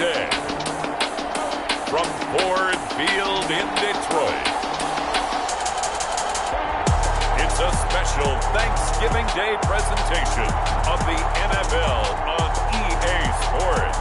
Day. From Ford Field in Detroit, it's a special Thanksgiving Day presentation of the NFL on EA Sports.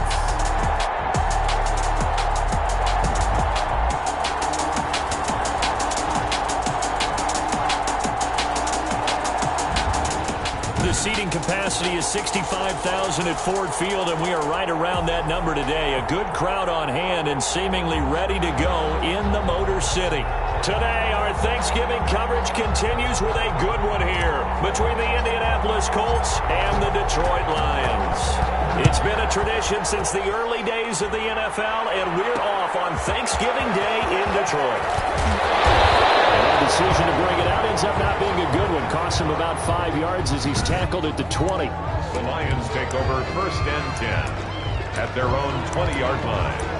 The seating capacity is 65,000 at Ford Field, and we are right around that number today. A good crowd on hand and seemingly ready to go in the Motor City. Today, our Thanksgiving coverage continues with a good one here between the Indianapolis Colts and the Detroit Lions. It's been a tradition since the early days of the NFL, and we're off on Thanksgiving Day in Detroit. The decision to bring it out ends up not being a good one. Costs him about 5 yards as he's tackled at the 20. The Lions take over 1st and 10 at their own 20-yard line.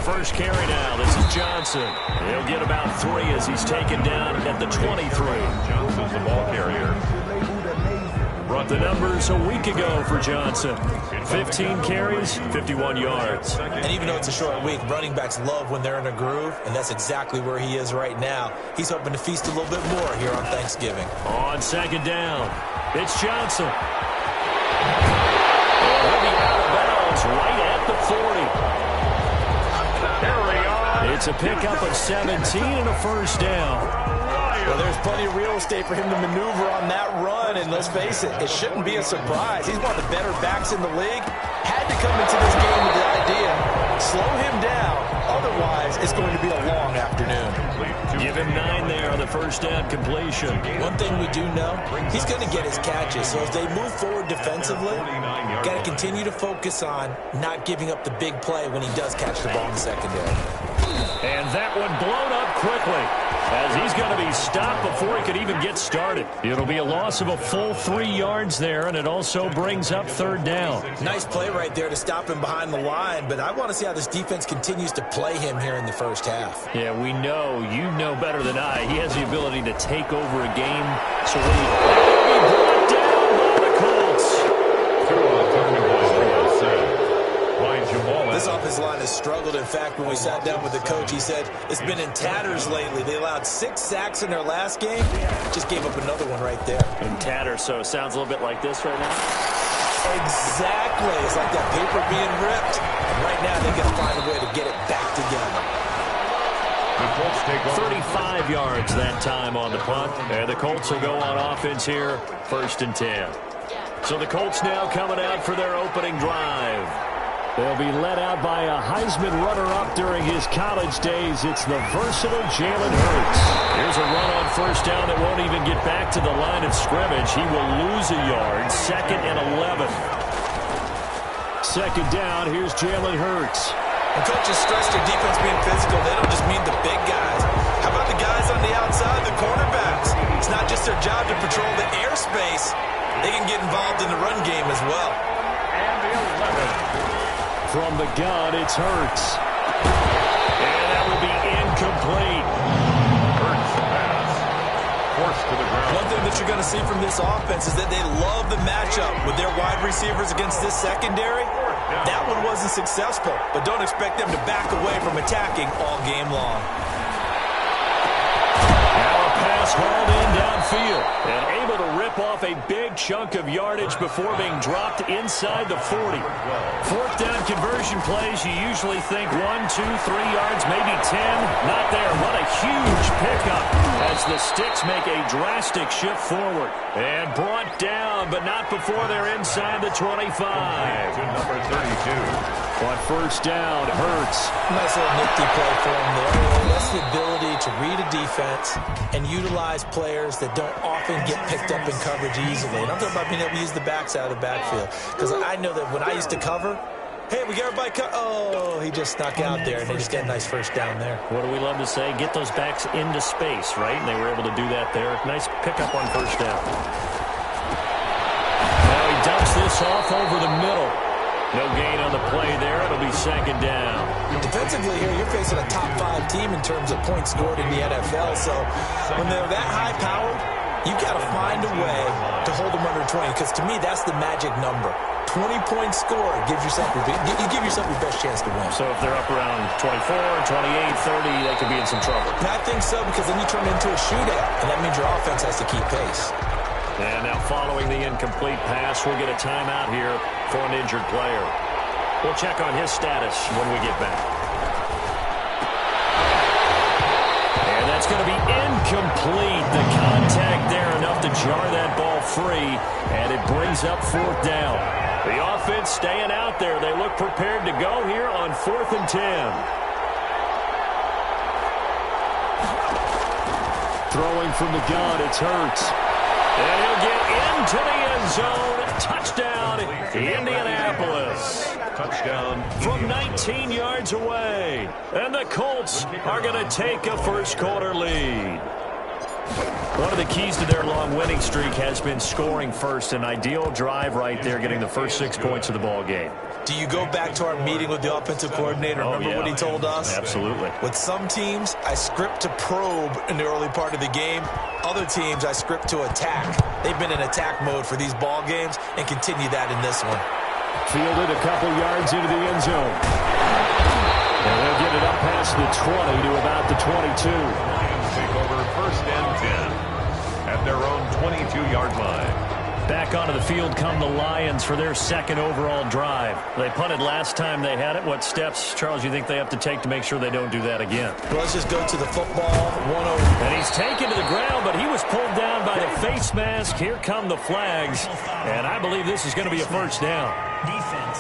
First carry now. This is Johnson. He'll get about 3 as he's taken down at the 23. Johnson's the ball carrier. Brought the numbers a week ago for Johnson. 15 carries, 51 yards. And even though it's a short week, running backs love when they're in a groove, and that's exactly where he is right now. He's hoping to feast a little bit more here on Thanksgiving. On 2nd down, it's Johnson. He'll be out of bounds right at the 40. It's a pickup of 17 and a first down. Well, there's plenty of real estate for him to maneuver on that run, and let's face it, it shouldn't be a surprise. He's one of the better backs in the league. Had to come into this game with the idea, slow him down, otherwise it's going to be a long afternoon. Give him 9 there on the first down completion. One thing we do know, he's going to get his catches, so as they move forward defensively, got to continue to focus on not giving up the big play when he does catch the ball in the secondary. And that one blown up quickly as he's going to be stopped before he could even get started. It'll be a loss of a full 3 yards there, and it also brings up 3rd down. Nice play right there to stop him behind the line, but I want to see how this defense continues to play him here in the first half. Yeah, we know, you know better than I, he has the ability to take over a game. So when he brought down by the Colts. This offensive line has struggled. In fact, when we sat down with the coach, he said it's been in tatters lately. They allowed 6 sacks in their last game. Just gave up another one right there. In tatters, so it sounds a little bit like this right now. Exactly. It's like that paper being ripped. And right now, they're going to find a way to get it back together. The Colts take over 35 yards that time on the punt. And the Colts will go on offense here, 1st and 10. So the Colts now coming out for their opening drive. They'll be led out by a Heisman runner-up during his college days. It's the versatile Jalen Hurts. Here's a run on 1st down that won't even get back to the line of scrimmage. He will lose a yard. 2nd and 11. 2nd down, here's Jalen Hurts. When coaches stress their defense being physical, they don't just mean the big guys. How about the guys on the outside, the cornerbacks? It's not just their job to patrol the airspace. They can get involved in the run game as well. and the 11. From the gun, it's Hurts. And that will be incomplete. Hurts pass. Forced to the ground. One thing that you're going to see from this offense is that they love the matchup with their wide receivers against this secondary. That one wasn't successful, but don't expect them to back away from attacking all game long. Now a pass hauled in downfield and able to rip off a big chunk of yardage before being dropped inside the 40. 4th down conversion plays, you usually think 1, 2, 3 yards, maybe 10. Not there. What a huge pickup as the Sticks make a drastic shift forward. And brought down, but not before they're inside the 25. To number 32. On 1st down, Hurts. Nice little nifty play for him there. That's the ability to read a defense and utilize players that don't often get picked up in coverage easily. And I'm talking about being able to use the backs out of the backfield. Because I know that when I used to cover, hey, we got everybody oh, he just snuck out there, and they just got a nice 1st down there. What do we love to say? Get those backs into space, right? And they were able to do that there. Nice pickup on 1st down. off over the middle. No gain on the play there. It'll be second down. Defensively here, you're facing a top 5 team in terms of points scored in the NFL. So when they're that high-powered, you've got to find a way to hold them under 20. Because to me, that's the magic number. 20 points scored gives yourself you give yourself your best chance to win. So if they're up around 24, 28, 30, they could be in some trouble. And I think so, because then you turn it into a shootout, and that means your offense has to keep pace. And now following the incomplete pass, we'll get a timeout here for an injured player. We'll check on his status when we get back. And that's going to be incomplete. The contact there enough to jar that ball free, and it brings up fourth down. The offense staying out there. They look prepared to go here on 4th and 10. Throwing from the gun, it's Hurts. And he'll get into the end zone. Touchdown, Indianapolis. Touchdown From 19 yards away. And the Colts are going to take a first-quarter lead. One of the keys to their long winning streak has been scoring first. An ideal drive right there, getting the first 6 points of the ball game. Do you go back to our meeting with the offensive coordinator? Remember what he told us? Absolutely. With some teams, I script to probe in the early part of the game. Other teams, I script to attack. They've been in attack mode for these ball games and continue that in this one. Fielded a couple yards into the end zone. And they'll get it up past the 20 to about the 22. take over 1st and 10 at their own 22-yard line. Back onto the field come the Lions for their second overall drive. They punted last time they had it. What steps, Charles, you think they have to take to make sure they don't do that again? Well, let's just go to the football. And he's taken to the ground, but he was pulled down by the face mask. Here come the flags. And I believe this is going to be a first down. Defense.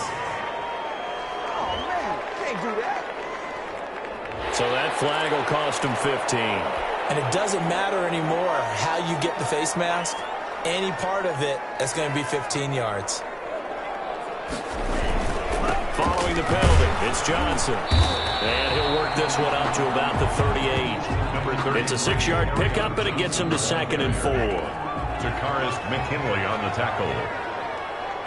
Oh, man, can't do that. So that flag will cost him 15. And it doesn't matter anymore how you get the face mask. Any part of it is going to be 15 yards. Following the penalty, it's Johnson. And he'll work this one out to about the 38. It's a 6-yard pickup, and it gets him to 2nd and 4. Takaris McKinley on the tackle.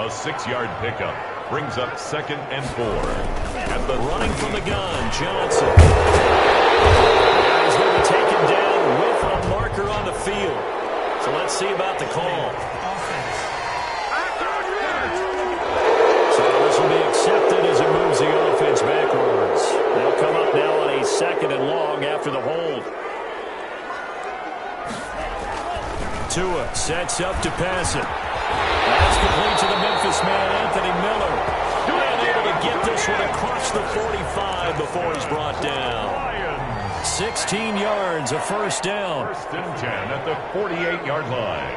A 6-yard pickup brings up 2nd and 4. At the running from the gun, Johnson. He's going to be taken down with a marker on the field. So let's see about the call. So this will be accepted as it moves the offense backwards. They'll come up now on a 2nd and long after the hold. Tua sets up to pass it. That's complete to the Memphis man, Anthony Miller. And able to get this one across the 45 before he's brought down. 16 yards, a first down. 1st and 10 at the 48-yard line.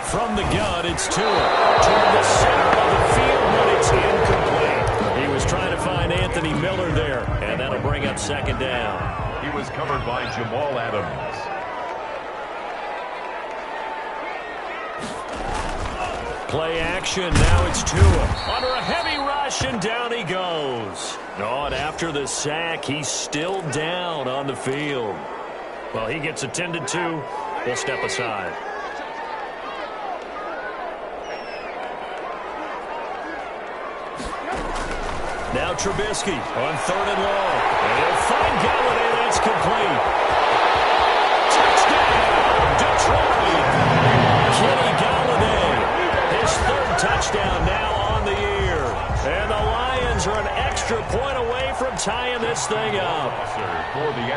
From the gun, it's Tua. Toward the center of the field, but it's incomplete. He was trying to find Anthony Miller there, and that'll bring up 2nd down. He was covered by Jamal Adams. Play action, now it's Tua. Under a heavy rush, and down he goes. Oh, and after the sack, he's still down on the field. Well, he gets attended to. We'll step aside. Now Trubisky on 3rd and long. And he'll find Galladay. That's complete. Touchdown, Detroit. Kenny Galladay. His 3rd touchdown now on the year. And the Lions are an extra point away from tying this thing up.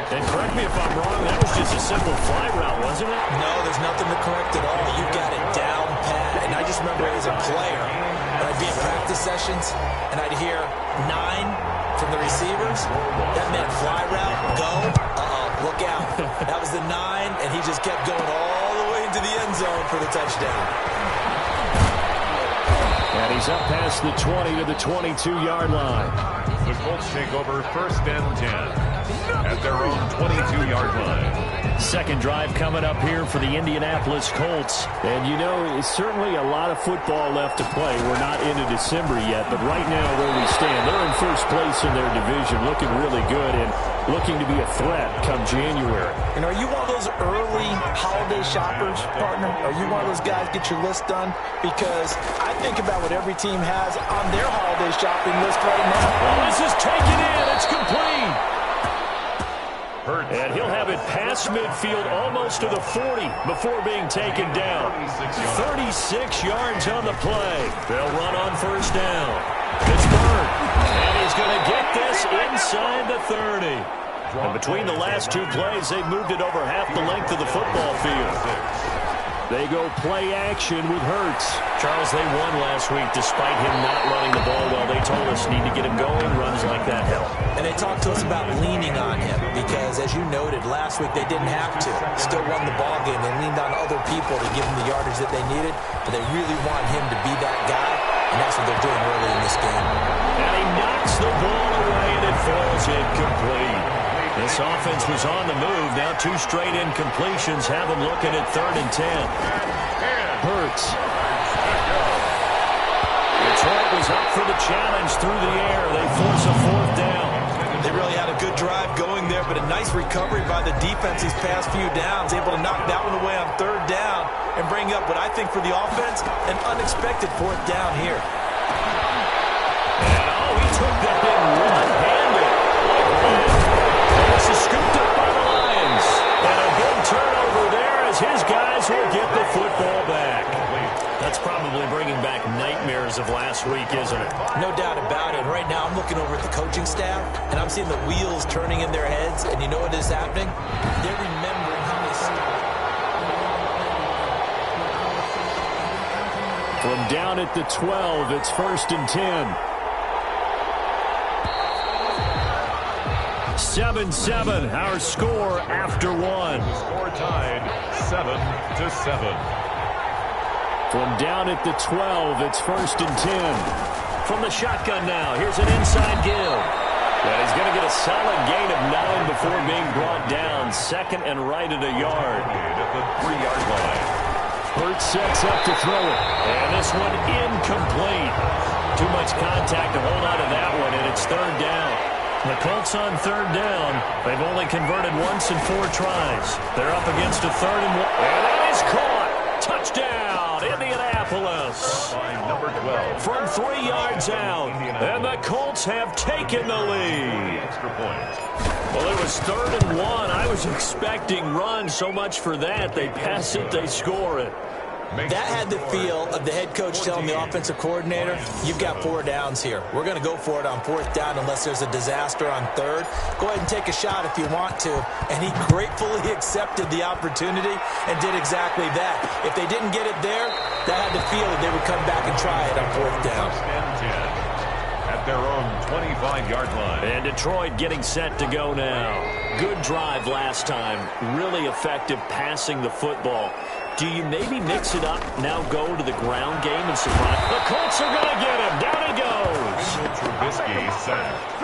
And correct me if I'm wrong, that was just a simple fly route, wasn't it? No, there's nothing to correct at all. You've got it down pat. And I just remember as a player, when I'd be in practice sessions, and I'd hear 9 from the receivers. That meant fly route, go. Look out. That was the 9, and he just kept going all the way into the end zone for the touchdown. And he's up past the 20 to the 22-yard line. The Colts take over 1st and 10 at their own 22-yard line. Second drive coming up here for the Indianapolis Colts. And, you know, it's certainly a lot of football left to play. We're not into December yet, but right now where we stand, they're in first place in their division, looking really good. And looking to be a threat come January. And are you one of those early holiday shoppers, partner? Are you one of those guys get your list done? Because I think about what every team has on their holiday shopping list right now. Well, this is taken in. It's complete. And he'll have it past midfield almost to the 40 before being taken down. 36 yards on the play. They'll run on first down. Pittsburgh. And he's going to get this inside the 30. And between the last two plays, they've moved it over half the length of the football field. They go play action with Hurts. Charles, they won last week despite him not running the ball well. They told us need to get him going. Runs like that help. And they talked to us about leaning on him because, as you noted, last week they didn't have to. Still won the ball game. They leaned on other people to give them the yardage that they needed, but they really want him to be that guy, and that's what they're doing early in this game. And he knocks the ball away, and it falls incomplete. This offense was on the move. Now two straight incompletions have them looking at 3rd and 10. Hurts. Detroit was up for the challenge through the air. They force a 4th down. They really had a good drive going there, but a nice recovery by the defense these past few downs, able to knock that one away on 3rd down and bring up what I think for the offense, an unexpected 4th down here. And he took that thing one-handed. This is scooped up by the Lions. And a big turnover there as his guys will get the football back. That's probably bringing back nightmares of last week, isn't it? No doubt about it. Right now I'm looking over at the coaching staff, and I'm seeing the wheels turning in their heads, and you know what is happening? They're remembering how they started. From down at the 12, it's 1st and 10. 7-7, our score after one. Score tied 7-7. From down at the 12, it's 1st and 10. From the shotgun now, here's an inside give. And he's going to get a solid gain of 9 before being brought down. 2nd and right at a yard. At the 3-yard line. Hurts sets up to throw it. And this one incomplete. Too much contact to hold on to that one, and it's 3rd down. The Colts on 3rd down. They've only converted once in 4 tries. They're up against a 3rd and 1. And that is caught. Touchdown, Indianapolis. Number 12. From 3 yards out. And the Colts have taken the lead. Extra point. Well, it was 3rd and 1. I was expecting run, so much for that. They pass it, they score it. That had the feel of the head coach telling the offensive coordinator, you've got 4 downs here. We're going to go for it on 4th down unless there's a disaster on 3rd. Go ahead and take a shot if you want to. And he gratefully accepted the opportunity and did exactly that. If they didn't get it there, that had the feel that they would come back and try it on 4th down. And 10 at their own 25-yard line. And Detroit getting set to go now. Good drive last time. Really effective passing the football. Do you maybe mix it up, now go to the ground game and surprise? The Colts are going to get him. Down he goes. Trubisky sacked.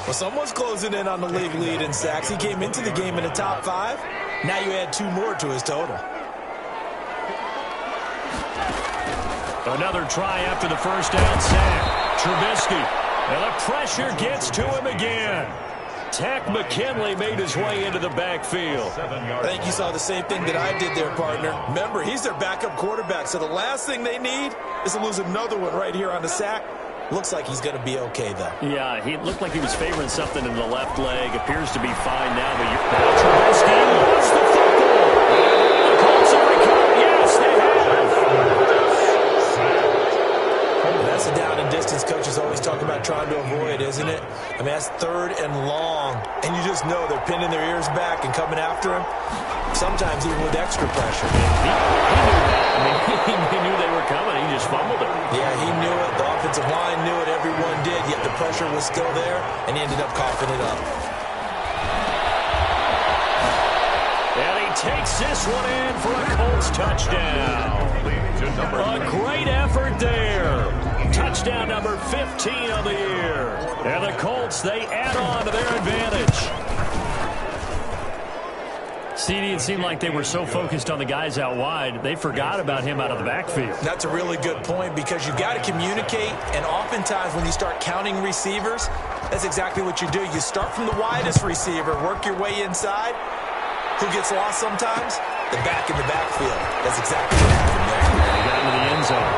Well, someone's closing in on the league lead in sacks. He came into the game in the top 5. Now you add 2 more to his total. Another try after the 1st down sack. Trubisky. And the pressure gets to him again. Tack McKinley made his way into the backfield. I think you saw the same thing that I did there, partner. Remember, he's their backup quarterback, so the last thing they need is to lose another one right here on the sack. Looks like he's going to be okay, though. Yeah, he looked like he was favoring something in the left leg. Appears to be fine now, but Trubisky lost the football. The Colts have recovered. Yes, they have. That's the down and distance coaches always talk about trying to avoid, isn't it? I mean, that's 3rd and long, and you just know they're pinning their ears back and coming after him, sometimes even with extra pressure. He knew that. I mean, he knew they were coming. He just fumbled it. Yeah, he knew it. The offensive line knew it. Everyone did, yet the pressure was still there, and he ended up coughing it up. And he takes this one in for a Colts touchdown. A great effort there. Touchdown number 15 of the year. And the Colts, they add on to their advantage. CD, it seemed like they were so focused on the guys out wide, they forgot about him out of the backfield. That's a really good point because you've got to communicate, and oftentimes when you start counting receivers, That's exactly what you do. You start from the widest receiver, work your way inside. Who gets lost sometimes? The back in the backfield. That's exactly what happened there. He got into the end zone.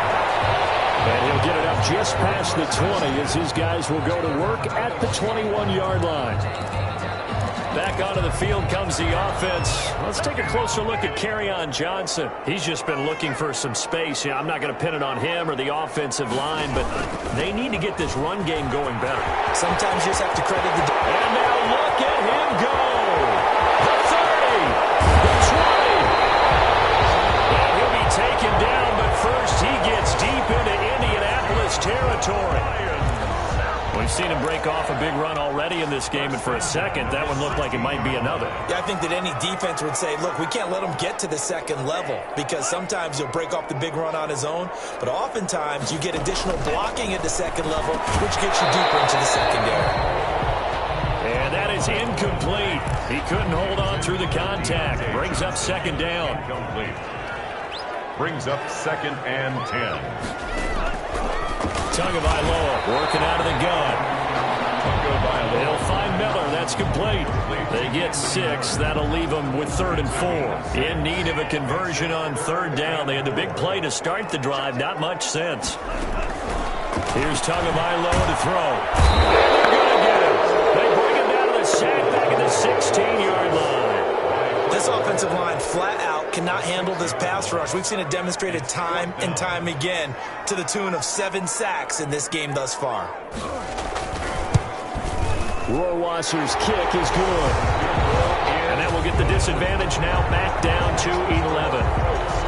And he'll get it up just past the 20 as his guys will go to work at the 21-yard line. Back onto the field comes the offense. Let's take a closer look at Kerryon Johnson. He's just been looking for some space. I'm not going to pin it on him or the offensive line, but they need to get this run game going better. Sometimes you just have to credit the... And now look at him go. The 30, the 20. And he'll be taken down, but first he gets deep into Indianapolis territory. We've seen him break off a big run already in this game, and for a second, that one looked like it might be another. Yeah, I think that any defense would say, look, we can't let him get to the second level, because sometimes he'll break off the big run on his own, but oftentimes you get additional blocking at the second level, which gets you deeper into the secondary. And that is incomplete. He couldn't hold on through the contact. Brings up second down. Complete. Brings up 2nd and 10. Tagovailoa working out of the gun. They'll find Miller. That's complete. They get 6. That'll leave them with 3rd and 4. In need of a conversion on 3rd down. They had the big play to start the drive. Not much sense. Here's Tagovailoa to throw. And they're going to get him. They bring him down to the sack back at the 16-yard line. This offensive line flat out cannot handle this pass rush. We've seen it demonstrated time and time again to the tune of 7 sacks in this game thus far. Rohrwasser's kick is good. And that will get the disadvantage now back down to 11.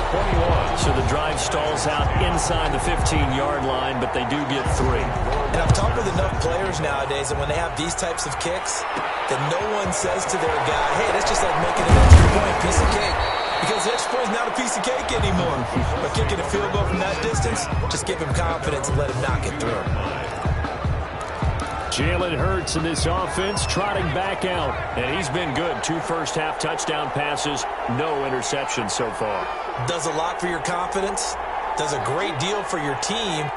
21. So the drive stalls out inside the 15-yard line, but they do get 3. And I've talked with enough players nowadays, and when they have these types of kicks, that no one says to their guy, hey, that's just like making an extra point, piece of cake. Because the extra point is not a piece of cake anymore. But kicking a field goal from that distance, just give him confidence and let him knock it through. Jalen Hurts in this offense trotting back out. And he's been good. 2 first-half touchdown passes, no interceptions so far. Does a lot for your confidence, does a great deal for your team,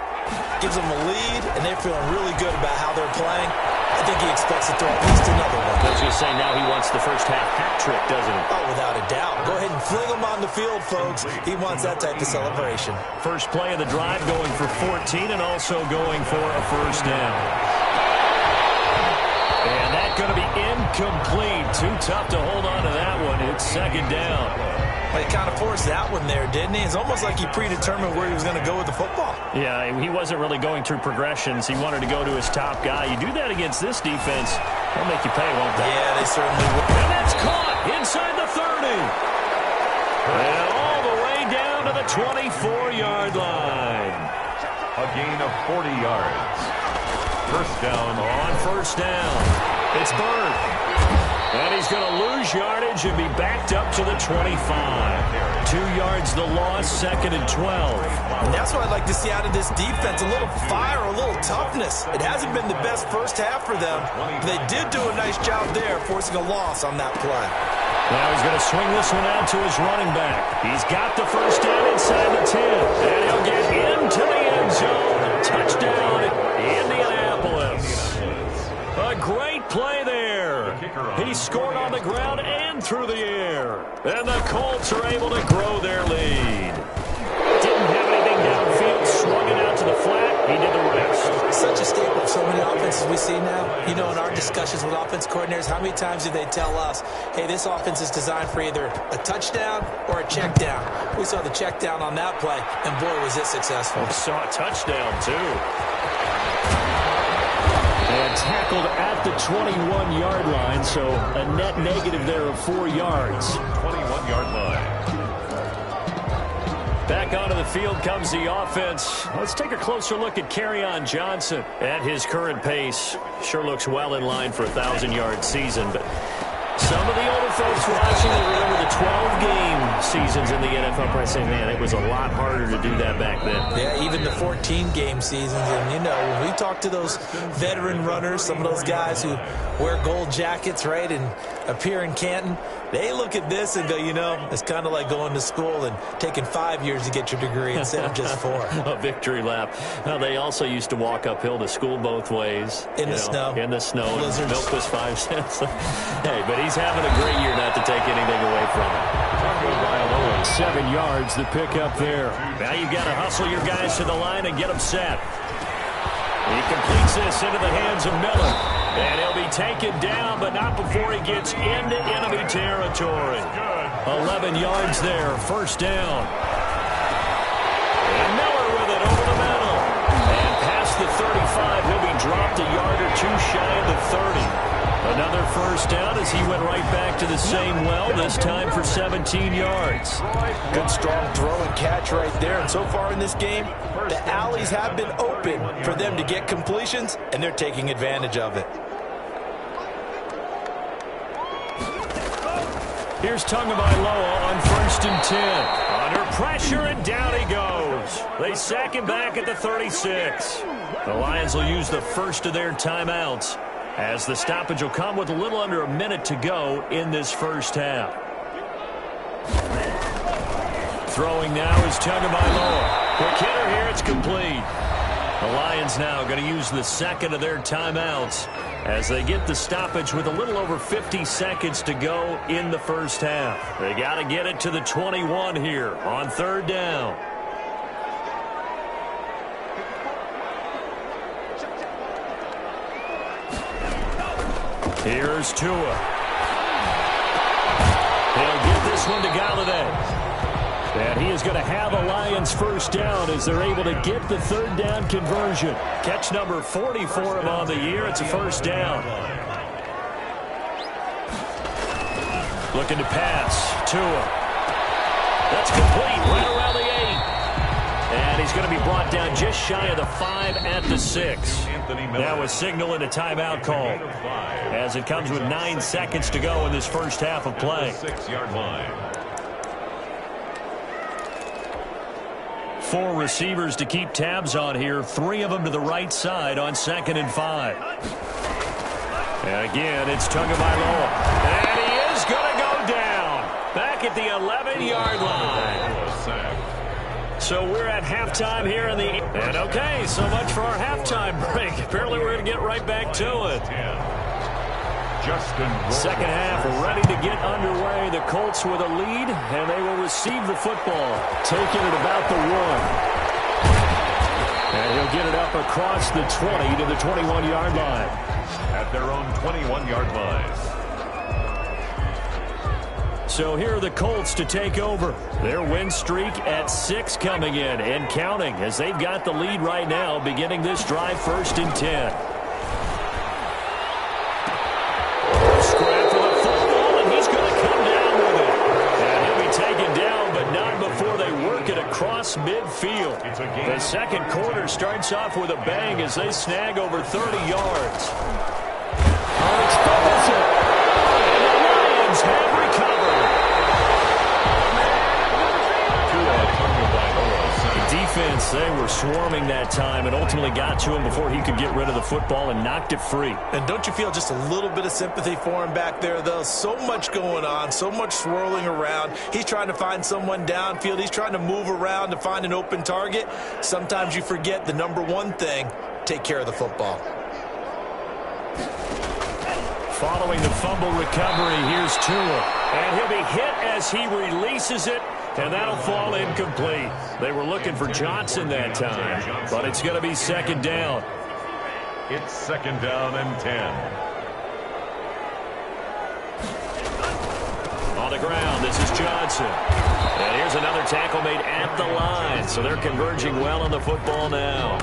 gives them a lead, and they're feeling really good about how they're playing. I think he expects to throw at least another one. I was going to say, now he wants the first-half hat trick, doesn't he? Oh, without a doubt. Go ahead and fling him on the field, folks. He wants that type of celebration. First play of the drive going for 14 and also going for a first down. And that's going to be incomplete. Too tough to hold on to that one. It's 2nd down. But he kind of forced that one there, didn't he? It's almost like he predetermined where he was going to go with the football. Yeah, he wasn't really going through progressions. He wanted to go to his top guy. You do that against this defense, they'll make you pay, won't they? Yeah, they certainly will. And that's caught inside the 30. And all the way down to the 24-yard line. A gain of 40 yards. First down. On first down, it's Bird. And he's going to lose yardage and be backed up to the 25. 2 yards the loss, 2nd and 12. And that's what I'd like to see out of this defense, a little fire, a little toughness. It hasn't been the best first half for them. They did do a nice job there, forcing a loss on that play. Now he's going to swing this one out to his running back. He's got the first down inside the 10. And he'll get into the end zone. Touchdown, Indianapolis. A great play there. He scored on the ground and through the air. And the Colts are able to grow their lead. Didn't have anything downfield, swung it out to the flat. He did the rest. Such a staple of so many offenses we see now. You know, in our discussions with offense coordinators, how many times do they tell us, hey, this offense is designed for either a touchdown or a check down. We saw the check down on that play, and boy, was it successful. We saw a touchdown, too. And tackled at the 21-yard line, so a net negative there of 4 yards. 21-yard line. Back onto the field comes the offense. Let's take a closer look at Kerryon Johnson. At his current pace, sure looks well in line for a 1,000-yard season, but Some of the older folks watching will remember the 12-game seasons in the NFL. Probably saying, man, it was a lot harder to do that back then. Yeah, even the 14-game seasons. And, you know, when we talk to those veteran runners, some of those guys who wear gold jackets, right, and appear in Canton, they look at this and go, you know, it's kind of like going to school and taking 5 years to get your degree instead of just 4. A victory lap. Well, they also used to walk uphill to school both ways. In the snow. In the snow. Blizzards. Milk was 5 cents. Hey, but he's having a great year not to take anything away from him. 7 yards, the pickup there. Now you've got to hustle your guys to the line and get them set. He completes this into the hands of Miller. And he'll be taken down, but not before he gets into enemy territory. 11 yards there, first down. And Miller with it over the middle. And past the 35, he'll be dropped a yard or two shy of the 30. Another first down as he went right back to the same well, this time for 17 yards. Good strong throw and catch right there. And so far in this game, the alleys have been open for them to get completions, and they're taking advantage of it. Here's Tagovailoa on 1st and 10. Under pressure, and down he goes. They sack him back at the 36. The Lions will use the first of their timeouts, as the stoppage will come with a little under a minute to go in this first half. Throwing now is Tagovailoa. Quick hitter here, it's complete. The Lions now going to use the second of their timeouts as they get the stoppage with a little over 50 seconds to go in the first half. They got to get it to the 21 here on 3rd down. Here's Tua. He'll get this one to Galladay. And he is going to have a Lions first down as they're able to get the 3rd down conversion. Catch number 40 for him on the year. It's a first down. Looking to pass. Tua. That's complete right around the 8. And he's going to be brought down just shy of the 5 at the 6. Now a signal and a timeout call as it comes with 9 seconds to go in this first half of play. 6-yard line. 4 receivers to keep tabs on here. 3 of them to the right side on 2nd and 5. And again, it's Tagovailoa. And he is going to go down back at the 11-yard line. So we're at halftime here in the... And okay, so much for our halftime break. Apparently we're going to get right back to it. Second half ready to get underway. The Colts with a lead, and they will receive the football. Taking it about the 1. And he'll get it up across the 20 to the 21-yard line. At their own 21-yard line. So here are the Colts to take over. Their win streak at 6 coming in and counting as they've got the lead right now beginning this drive 1st and 10. Scrap for the football, and he's going to come down with it. And he'll be taken down, but not before they work it across midfield. The second quarter starts off with a bang as they snag over 30 yards. Expose it. And the Lions have recovered. Defense, they were swarming that time and ultimately got to him before he could get rid of the football and knocked it free. And don't you feel just a little bit of sympathy for him back there, though? So much going on, so much swirling around. He's trying to find someone downfield. He's trying to move around to find an open target. Sometimes you forget the number one thing, take care of the football. Following the fumble recovery, here's Tua. And he'll be hit as he releases it. And that'll fall incomplete. They were looking for Johnson that time, but it's going to be 2nd down. It's 2nd down and 10. On the ground, this is Johnson. And here's another tackle made at the line. So they're converging well on the football now.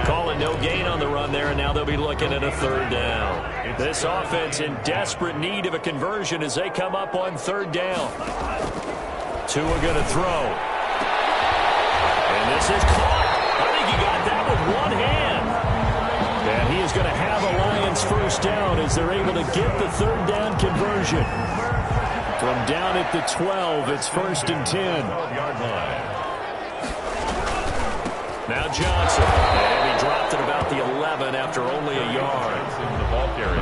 Calling no gain on the run there, and now they'll be looking at a 3rd down. This offense in desperate need of a conversion as they come up on 3rd down. Tua going to throw. And this is caught. I think he got that with one hand. And he is going to have a Lions first down as they're able to get the third down conversion. From down at the 12, it's 1st and 10. 12-yard line. Now Johnson. And he dropped at about the 11 after only a yard.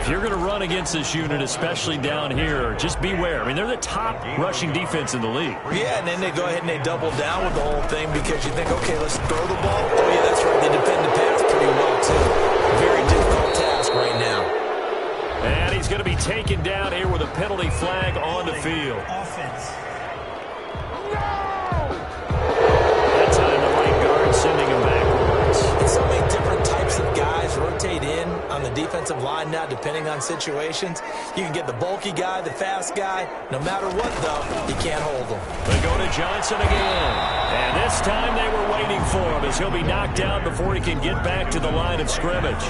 If you're going to run against this unit, especially down here, just beware. I mean, they're the top rushing defense in the league. Yeah, and then they go ahead and they double down with the whole thing because you think, okay, let's throw the ball. Oh, yeah, that's right. They defend the pass pretty well, too. Very difficult task right now. And he's going to be taken down here with a penalty flag on the field. Offense. That time the right guard sending him backwards. And so many different types of guys rotate in on the defensive line now, depending on situations. You can get the bulky guy, the fast guy. No matter what, though, you can't hold them. They go to Johnson again. And this time they were waiting for him as he'll be knocked down before he can get back to the line of scrimmage.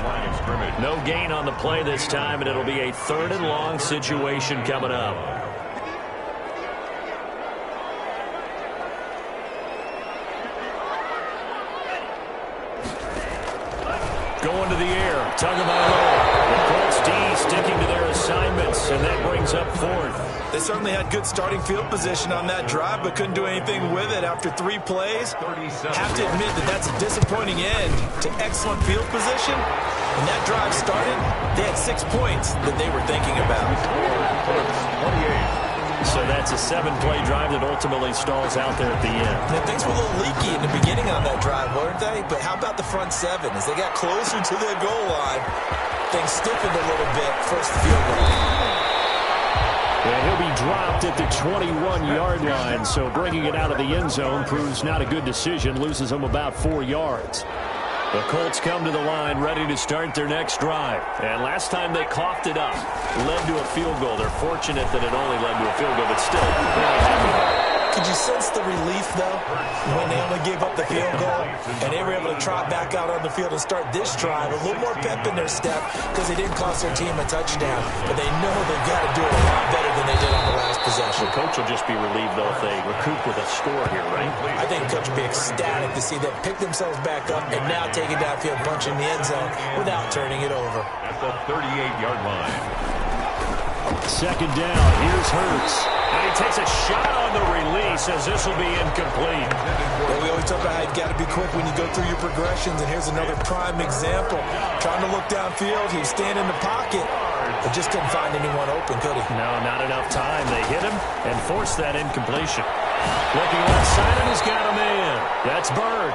No gain on the play this time, and it'll be a 3rd and long situation coming up. Going to the air, Tagovailoa. The Colts D sticking to their assignments, and that brings up 4th. They certainly had good starting field position on that drive, but couldn't do anything with it after 3 plays. Have to admit that that's a disappointing end to excellent field position. When that drive started, they had 6 points that they were thinking about. 28. So that's a 7-play drive that ultimately stalls out there at the end. Now, things were a little leaky in the beginning on that drive, weren't they? But how about the front 7? As they got closer to their goal line, things stiffened a little bit. First field goal. And he'll be dropped at the 21-yard line, so bringing it out of the end zone proves not a good decision, loses them about 4 yards. The Colts come to the line ready to start their next drive. And last time they coughed it up, led to a field goal. They're fortunate that it only led to a field goal, but still, very happy. Could you sense the relief, though, when they only gave up the field goal and they were able to trot back out on the field and start this drive? A little more pep in their step because they didn't cost their team a touchdown, but they know they've got to do it a lot better than they did on the last possession. The coach will just be relieved, though, if they recoup with a score here, right? I think the coach will be ecstatic to see them pick themselves back up and now take it downfield, punch in the end zone without turning it over. At the 38-yard line. 2nd down. Here's Hurts. And he takes a shot on the release as this will be incomplete. Well, we always talk about how you've got to be quick when you go through your progressions, and here's another prime example. Trying to look downfield, he was standing in the pocket, but just couldn't find anyone open, could he? No, not enough time. They hit him and forced that incompletion. Looking left side, and he's got him in. That's Bird.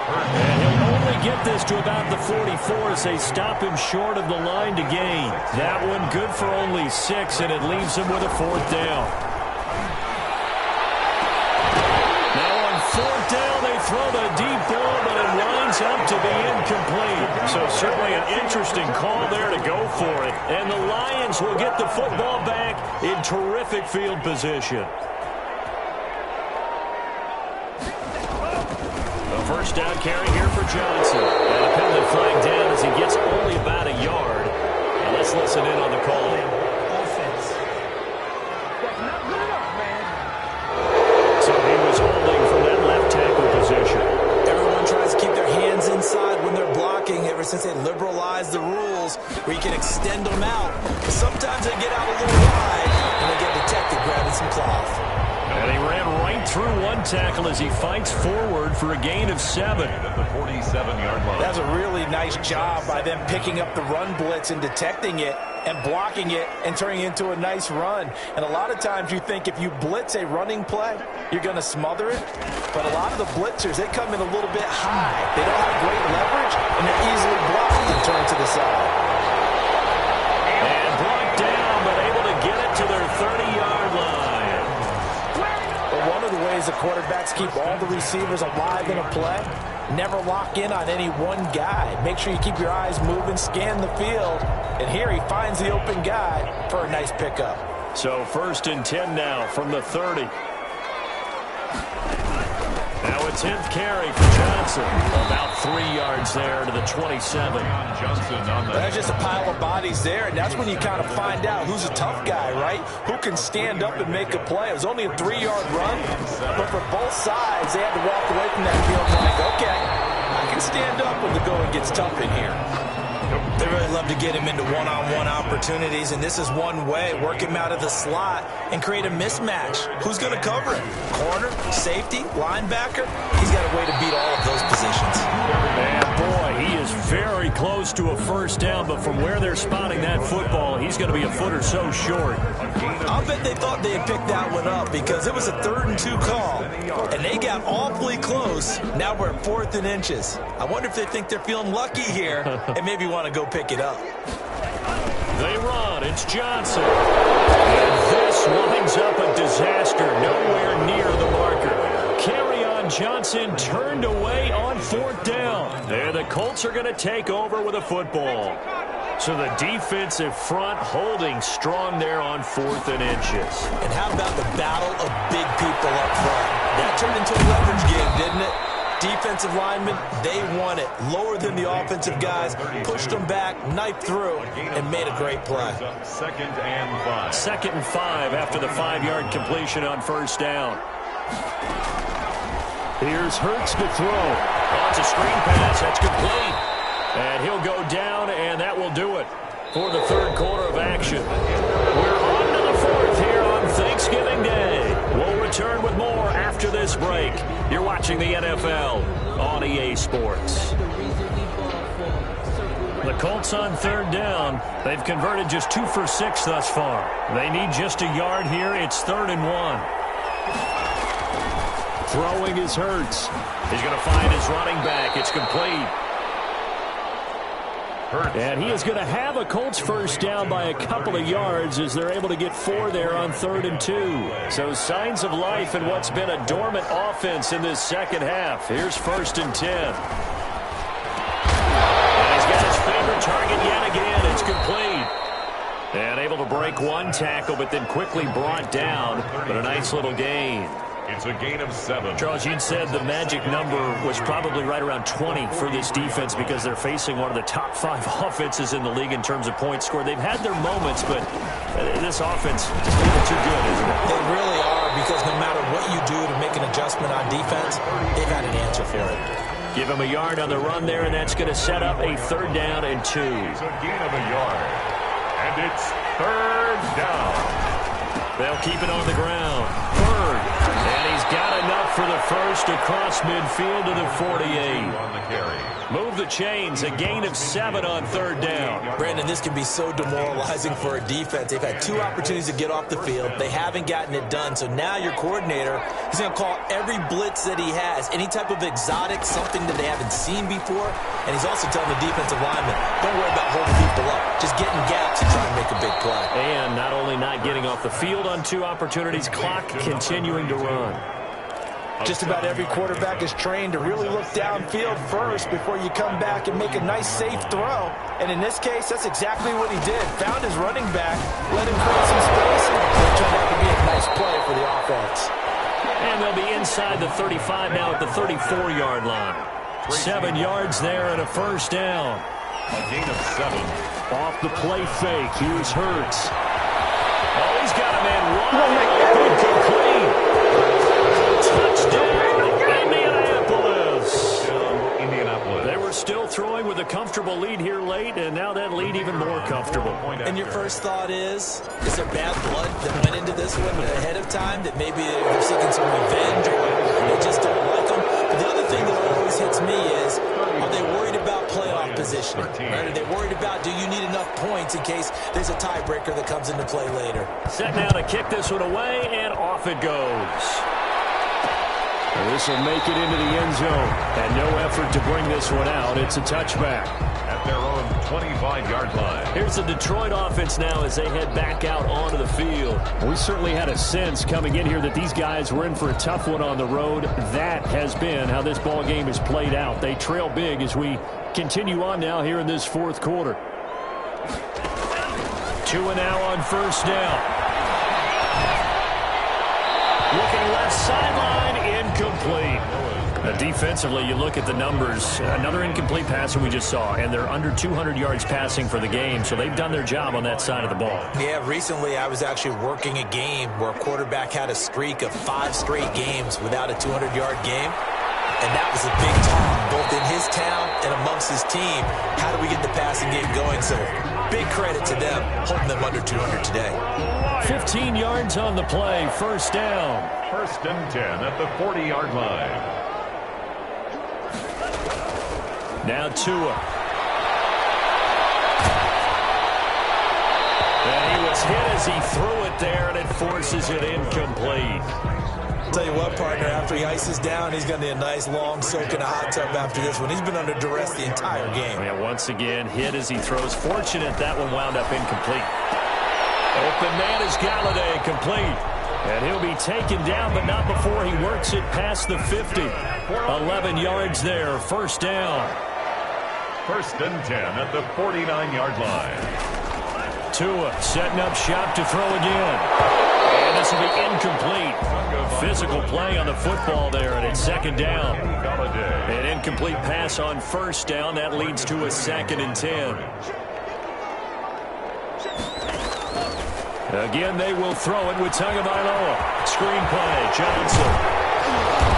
And he'll only get this to about the 44 as they stop him short of the line to gain. That one good for only 6, and it leaves him with a 4th down. Now on 4th down, they throw the deep ball, but it lines up to be incomplete. So certainly an interesting call there to go for it. And the Lions will get the football back in terrific field position. First down carry here for Johnson. And a penalty flag down as he gets only about a yard. And let's listen in on the call. Offense. That's not good enough, man. So he was holding from that left tackle position. Everyone tries to keep their hands inside when they're blocking ever since they liberalized the rules where you can extend them out. But sometimes they get out a little wide and they get detected grabbing some cloth. And he ran right through one tackle as he fights forward for a gain of 7. At the 47-yard line. That's a really nice job by them picking up the run blitz and detecting it and blocking it and turning it into a nice run. And a lot of times you think if you blitz a running play, you're going to smother it. But a lot of the blitzers, they come in a little bit high. They don't have great leverage, and they're easily blocked and turned to the side. And blocked down, but able to get it to their 30-yard line. One of the ways the quarterbacks keep all the receivers alive in a play, never lock in on any one guy. Make sure you keep your eyes moving, scan the field, and here he finds the open guy for a nice pickup. So 1st and 10 now from the 30. Now a 10th carry for Johnson. About 3 yards there to the 27. Johnson on the... That's just a pile of bodies there, and that's when you kind of find out who's a tough guy, right? Who can stand up and make a play. It was only a 3-yard run, but for both sides, they had to walk away from that field like, okay, I can stand up when the going gets tough in here. They really love to get him into one-on-one opportunities, and this is one way. Work him out of the slot and create a mismatch. Who's going to cover him? Corner, safety, linebacker? He's got a way to beat all of those positions. And boy, he is very close to a first down, but from where they're spotting that football, he's going to be a foot or so short. I'll bet they thought they had picked that one up because it was a 3rd and 2 call, and they got awfully close. Now we're at 4th and inches. I wonder if they think they're feeling lucky here and maybe want to go pick it up. They run. It's Johnson. And this winds up a disaster. Nowhere near the marker. Carry on Johnson turned away on 4th down. There, the Colts are going to take over with a football. So the defensive front holding strong there on 4th and inches. And how about the battle of big people up front? That turned into a leverage game, didn't it? Defensive linemen, they won it. Lower than the offensive guys, pushed them back, knifed through, and made a great play. 2nd and 5. 2nd and 5 after the 5-yard completion on 1st down. Here's Hurts to throw. Oh, it's a screen pass. That's complete. And he'll go down, and that will do it for the 3rd quarter of action. We're on to the 4th here on Thanksgiving Day. We'll return with more after this break. You're watching the NFL on EA Sports. The Colts on 3rd down. They've converted just 2 for 6 thus far. They need just a yard here. It's 3rd and 1. Throwing is Hurts. He's going to find his running back. It's complete. And he is going to have a Colts first down by a couple of yards as they're able to get 4 there on 3rd and 2. So signs of life in what's been a dormant offense in this second half. Here's 1st and 10. And he's got his favorite target yet again. It's complete. And able to break one tackle, but then quickly brought down. But a nice little gain. It's a gain of 7. Charles, you'd said the magic number was probably right around 20 for this defense because they're facing one of the top 5 offenses in the league in terms of points scored. They've had their moments, but this offense is even too good, isn't it? They really are, because no matter what you do to make an adjustment on defense, they've had an answer for it. Give him a yard on the run there, and that's going to set up a 3rd down and 2. It's a gain of a yard. And it's 3rd down. They'll keep it on the ground. 3rd. And he's got enough for the first across midfield to the 48. On the carry. Move the chains. A gain of 7 on 3rd down. Brandon, this can be so demoralizing for a defense. They've had 2 opportunities to get off the field. They haven't gotten it done. So now your coordinator is going to call every blitz that he has, any type of exotic, something that they haven't seen before. And he's also telling the defensive lineman, don't worry about holding people up. Just get in gaps and try to make a big play. And not only not getting off the field on 2 opportunities, clock continuing to run. Just about every quarterback is trained to really look downfield first before you come back and make a nice, safe throw. And in this case, that's exactly what he did. Found his running back, let him create some space, and it turned out to be a nice play for the offense. And they'll be inside the 35 now at the 34-yard line. 7 yards there and a first down. A gain of 7. Off the play fake, here's Hurts. Oh, he's got a man wide open, complete. Touchdown, Indianapolis. Indianapolis. They were still throwing with a comfortable lead here late, and now that lead even more comfortable. And your first thought is there bad blood that went into this one ahead of time, that maybe they're seeking some revenge or they just don't like them? But the other thing that always hits me is, are they worried about playoff positioning? Right? Are they worried about, do you need enough points in case there's a tiebreaker that comes into play later? Set now to kick this one away, and off it goes. This will make it into the end zone. And no effort to bring this one out. It's a touchback. At their own 25-yard line. Here's the Detroit offense now as they head back out onto the field. We certainly had a sense coming in here that these guys were in for a tough one on the road. That has been how this ball game has played out. They trail big as we continue on now here in this 4th quarter. 2 and now on first down. Looking left sideline, incomplete. Defensively, you look at the numbers. Another incomplete pass that we just saw, and they're under 200 yards passing for the game, so they've done their job on that side of the ball. Yeah, recently I was actually working a game where a quarterback had a streak of 5 straight games without a 200-yard game. And that was a big talk, both in his town and amongst his team. How do we get the passing game going? So big credit to them, holding them under 200 today. 15 yards on the play, first down. First and 10 at the 40-yard line. Now Tua. And he was hit as he threw it there, and it forces it incomplete. Tell you what, partner, after he ices down, he's going to need a nice long soak in a hot tub after this one. He's been under duress the entire game. Yeah, once again, hit as he throws. Fortunate that one wound up incomplete. Open man is Galladay, complete. And he'll be taken down, but not before he works it past the 50. 11 yards there, first down. First and 10 at the 49-yard line. Tua setting up shop to throw again. And this will be incomplete. Physical play on the football there, and it's second down. An incomplete pass on first down. That leads to a 2nd and 10. Again, they will throw it with Tagovailoa. Screen play, Johnson.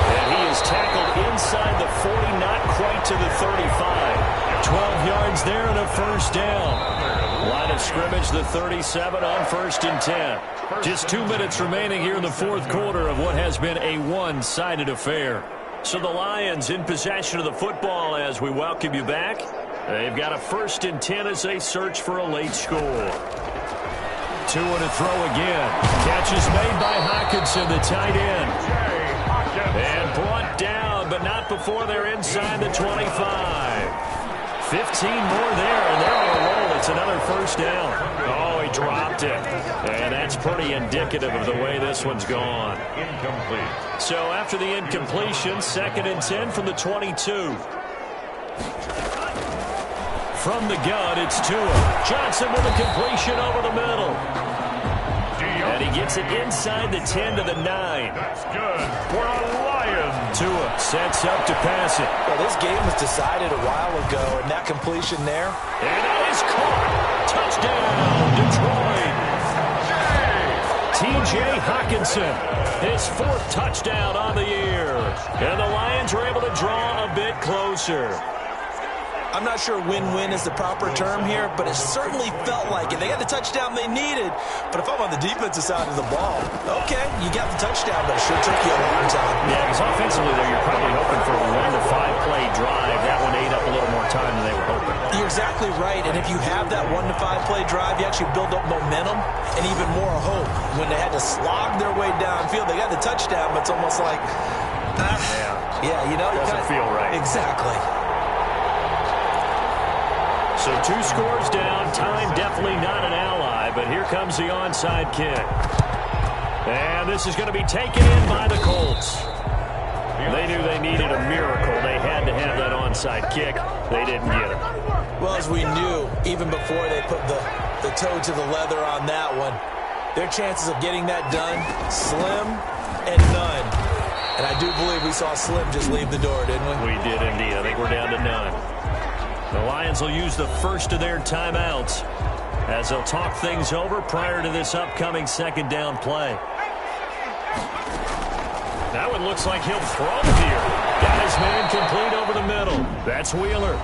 And he is tackled inside the 40, not quite to the 35. 12 yards there and a first down. Line of scrimmage, the 37 on first and 10. Just 2 minutes remaining here in the fourth quarter of what has been a one-sided affair. So the Lions in possession of the football as we welcome you back. They've got a first and 10 as they search for a late score. Tua to throw again. Catch is made by Hockenson, the tight end. And brought down, but not before they're inside the 25. 15 more there, and they're on a roll. It's another first down. Oh, he dropped it. And that's pretty indicative of the way this one's gone. Incomplete. So after the incompletion, 2nd and 10 from the 22. From the gun, it's Tua. Johnson with a completion over the middle. And he gets it inside the 10 to the 9. That's good for a Lion. Tua sets up to pass it. Well, this game was decided a while ago, and that completion there. And that is caught. Touchdown, Detroit. T.J. Hockenson, his 4th touchdown on the year. And the Lions are able to draw a bit closer. I'm not sure win-win is the proper term here, but it certainly felt like it. They got the touchdown they needed, but if I'm on the defensive side of the ball, okay, you got the touchdown, but it sure took you a long time. Yeah, because offensively there, you're probably hoping for a 1 to 5 play drive. That one ate up a little more time than they were hoping. You're exactly right, and if you have that 1 to 5 play drive, you actually build up momentum and even more hope. When they had to slog their way downfield, they got the touchdown, but it's almost like, yeah, you know, doesn't feel right. Exactly. So 2 scores down. Time definitely not an ally, but here comes the onside kick. And this is going to be taken in by the Colts. They knew they needed a miracle. They had to have that onside kick. They didn't get it. Well, as we knew, even before they put the toe to the leather on that one, their chances of getting that done, slim and none. And I do believe we saw Slim just leave the door, didn't we? We did indeed. I think we're down to none. The Lions will use the first of their timeouts as they'll talk things over prior to this upcoming 2nd down play. That one looks like he'll throw here. Got his man complete over the middle. That's Wheeler.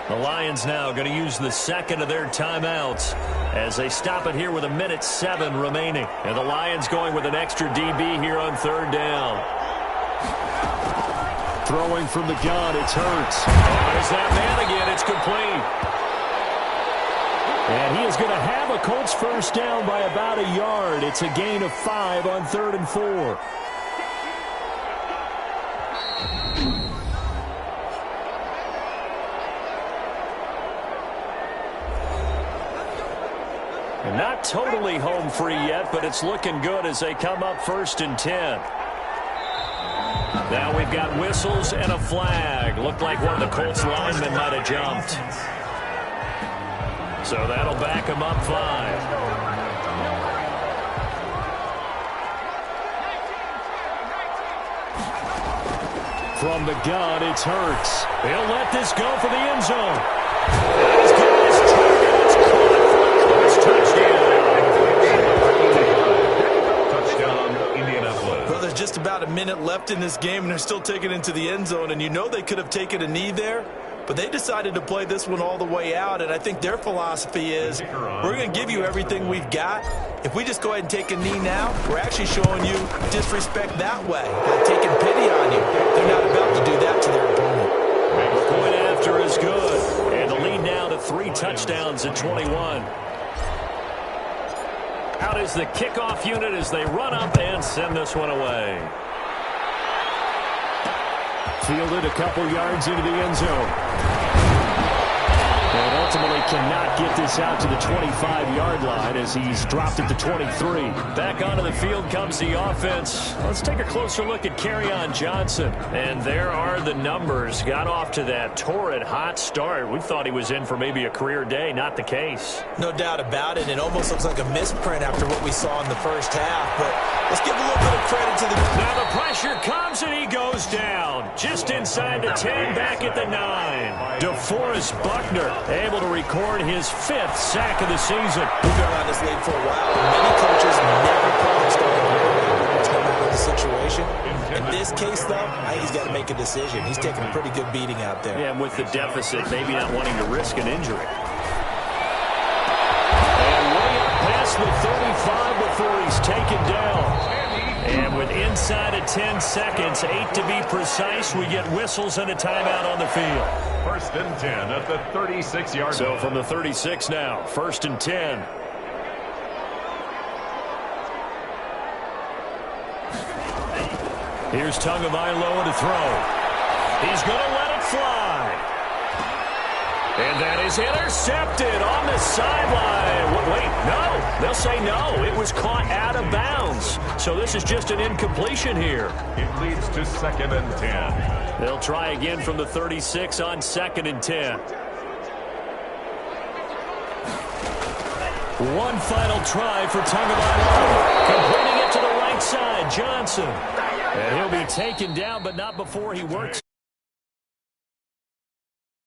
The Lions now going to use the 2nd of their timeouts as they stop it here with 1:07 remaining. And the Lions going with an extra DB here on 3rd down. Throwing from the gun, it's Hurts. There's that man again. It's complete. And he is going to have a Colts first down by about a yard. It's a gain of 5 on 3rd and 4. And not totally home free yet, but it's looking good as they come up 1st and 10. Now we've got whistles and a flag. Looked like one of the Colts linemen might have jumped. So that'll back him up 5. From the gun, it's Hurts. He'll let this go for the end zone. He's got his target. It's caught for a Colts touchdown. Touchdown, Indianapolis. Well, there's just about about a minute left in this game, and they're still taking it into the end zone. And you know they could have taken a knee there, but they decided to play this one all the way out. And I think their philosophy is, we're going to give you everything we've got. If we just go ahead and take a knee now, we're actually showing you disrespect that way, by taking pity on you. They're not about to do that to their opponent. The point after is good. And the lead now to 3 touchdowns at 21. Out is the kickoff unit as they run up and send this one away. Fielded a couple yards into the end zone. And ultimately cannot get this out to the 25-yard line as he's dropped at the 23. Back onto the field comes the offense. Let's take a closer look at Kerryon Johnson. And there are the numbers. Got off to that torrid hot start. We thought he was in for maybe a career day. Not the case. No doubt about it. It almost looks like a misprint after what we saw in the first half. But let's give a little bit of credit to the... Now the pressure comes and he goes down. Just inside the 10, back at the 9. DeForest Buckner able to record his 5th sack of the season. We've been around this league for a while, and many coaches never put their starting quarterback no matter the situation. In this case, though, I think he's got to make a decision. He's taking a pretty good beating out there. Yeah, and with the deficit, maybe not wanting to risk an injury. And way up past the 35 before he's taken down. And with inside of 10 seconds, 8 to be precise, we get whistles and a timeout on the field. 1st and 10 at the 36-yard line. So from the 36 now, 1st and 10. Here's Tagovailoa to throw. He's going to let it fly. And that is intercepted on the sideline. Wait, no. They'll say no. It was caught out of bounds. So this is just an incompletion here. It leads to 2nd and 10. They'll try again from the 36 on 2nd and 10. One final try for Tagovailoa. Completing it to the right side, Johnson. And he'll be taken down, but not before he works.